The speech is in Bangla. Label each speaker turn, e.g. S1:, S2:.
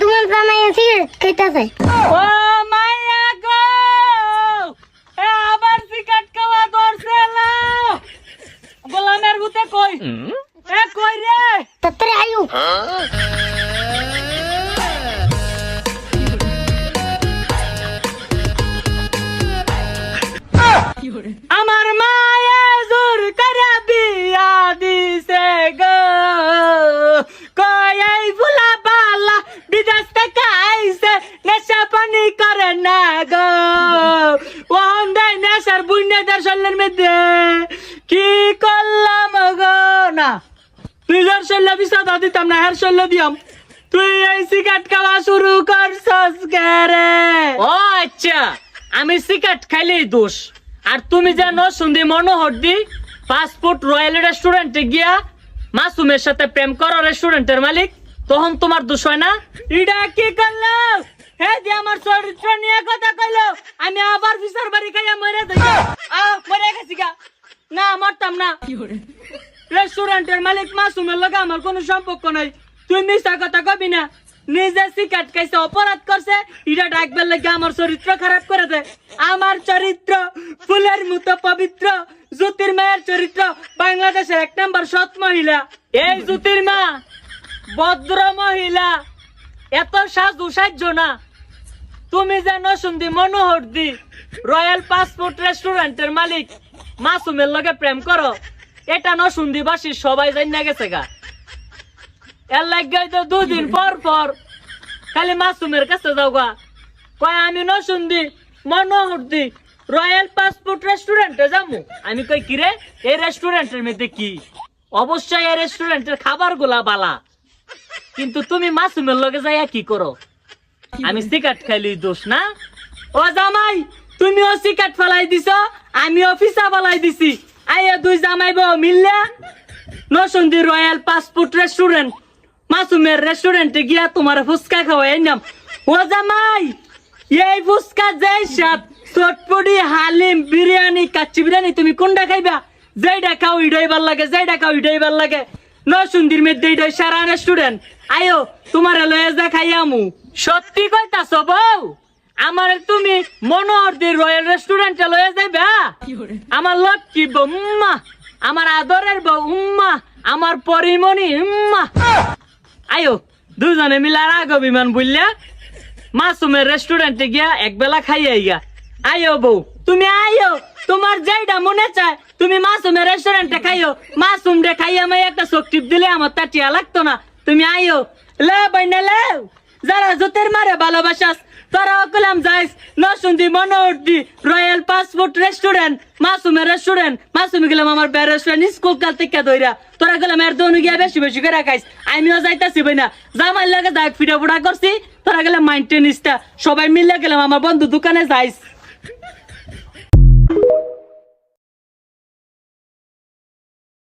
S1: তোমার জামাই সিগারেট খাইতেছে।
S2: ও মাইয়া গো, এ আবার সিগারেট খাওয়া ধরছে না। গোলামের ভূতে কই? এ কই রে?
S1: তাড়াতাড়ি আয়ু।
S2: আমার মায়ে জোর করে বিয়া দিছে গো, কই এই ফুলা বালা বিদেশ থেকে আইছে, নেশা পানি করে না গো। ওন দেয় নেশার বুইনেদার শরীরের মধ্যে কি করলাম গো। না তুই যার শরীরে বিষাদা দিতাম না, হের শরীরে দিয়াম। তুই এই সিগারেট খাওয়া শুরু করছস কে রে? ও আচ্ছা, আমি সিগারেট খাইলেই দোষ। আর তুমি জানো সন্ধি মনোহর দি পাসপোর্ট রয়্যাল রেস্টুরেন্টে গিয়া মাসুমের সাথে প্রেম করো রেস্টুরেন্টের মালিক, তখন তোমার দোষ হয় না? এটা কি করলো? হে দি আমার চরিত্র নিয়ে কথা কইলো, আমি আবার বিচার বাড়ি খাইয়া মরে যাই। মরে গেছি গা। না মরতাম না। রেস্টুরেন্টের মালিক মাসুমের লগে আমার কোনো সম্পর্ক নাই। তুই মিশা কথা কবি না। নিজে সিগারেট খাইছে, অপরাধ করছে, এটা ডাকবার লাগে আমার চরিত্র খারাপ করে দে। আমার চরিত্র ফুলের মতো পবিত্র। জ্যোতির্মায়ের চরিত্র বাংলাদেশের 1 নম্বর সৎ মহিলা। এই জ্যোতির্মা ভদ্র মহিলা, এত সাজু সাজ্য না। তুমি যেন শুনদি মনোহর দি রয়্যাল পাসপোর্ট রেস্টুরেন্টের মালিক মাসুমের লগে প্রেম করো, এটা ন শুনদি বাসি সবাই জানা গেছে গা। এর লাগে তো 2 দিন পর পর খালি মাসুমের কাছে যাও গা, কয় আমি ন শুনদি মনোহর দি রয়্যাল পাসপোর্ট রেস্টুরেন্টে যাবো। আমি কই কি রে, এই রেস্টুরেন্টের মধ্যে কি? অবশ্যই এই রেস্টুরেন্টের খাবার গুলা বালা, কিন্তু তুমি মাসুমের লগে যাইয়া কি করো? আমি সিগারেট খাইলি দোষ না? ও জামাই, তুমিও সিগারেট ফেলাই দিছ, আমি অফিসা ফেলাই দিছি। আইয়া 2 জামাই বউ মিললে নসুন্দি রয়্যাল পাসপোর্ট রেস্টুরেন্ট মাসুমের রেস্টুরেন্টে গিয়া তোমার ফুচকা খাওয়াই নাম। ও জামাই, এই ফুচকা যাই সাত চটপটি হালিম বিরিয়ানি কাচ্চি বিরিয়ানি তুমি কোনটা খাইবা? যেইটা খাও ইডাই ভাল লাগে, যেইটা খাও ইডাই ভাল লাগে। নসুন্দির মধ্যে ইডাই সারা রেস্টুরেন্ট। আয়ো তোমার লয়ে যা খাইয়ামু। সত্যি কইতাছ বউ? আমার তুমি মনোহর দি রয়্যাল রেস্টুরেন্টে লয়ে যাইবা? আমার লক্ষ্মী বউ, উম্মা, আমার আদরের বউ, উম্মা, আমার পরিমণি, উম্মা। আয়ো দুজনে মিলে রাগ অভিমান বললা মাসুমের রেস্টুরেন্টে গিয়া একবেলা খাইয়া গিয়া। আয়ো বউ, তুমি আয়ো, তোমার যেইটা মনে চায় তুমি মাসুমের রেস্টুরেন্টে খাইও। মাসুম রে খাইয়া মাই একটা চোখ টিপ দিলে আমার তা টিয়া লাগতো না। তুমি আয়ো, লে বাইনা লে, যারা জোতের মারে ভালোবাসাস তোরা কলাম যাইস নসুন্দি মনোহর দি রয়্যাল পাসপোর্ট রেস্টুরেন্ট মাসুমের রেস্টুরেন্ট। মাসুমি গেলাম আমার বের রেস্টুরেন্ট স্কুল কাল থেকে ধইরা, তোরা গেলাম এর দনু গিয়া বেশি বেশি করে খাইস। আমিও যাইতাছি বই না, জামাই লাগে যাই ফিটা ফুটা করছি, তোরা গেলাম মাইন্টেনিসটা সবাই মিলে গেলাম আমার বন্ধু দোকানে যাইস।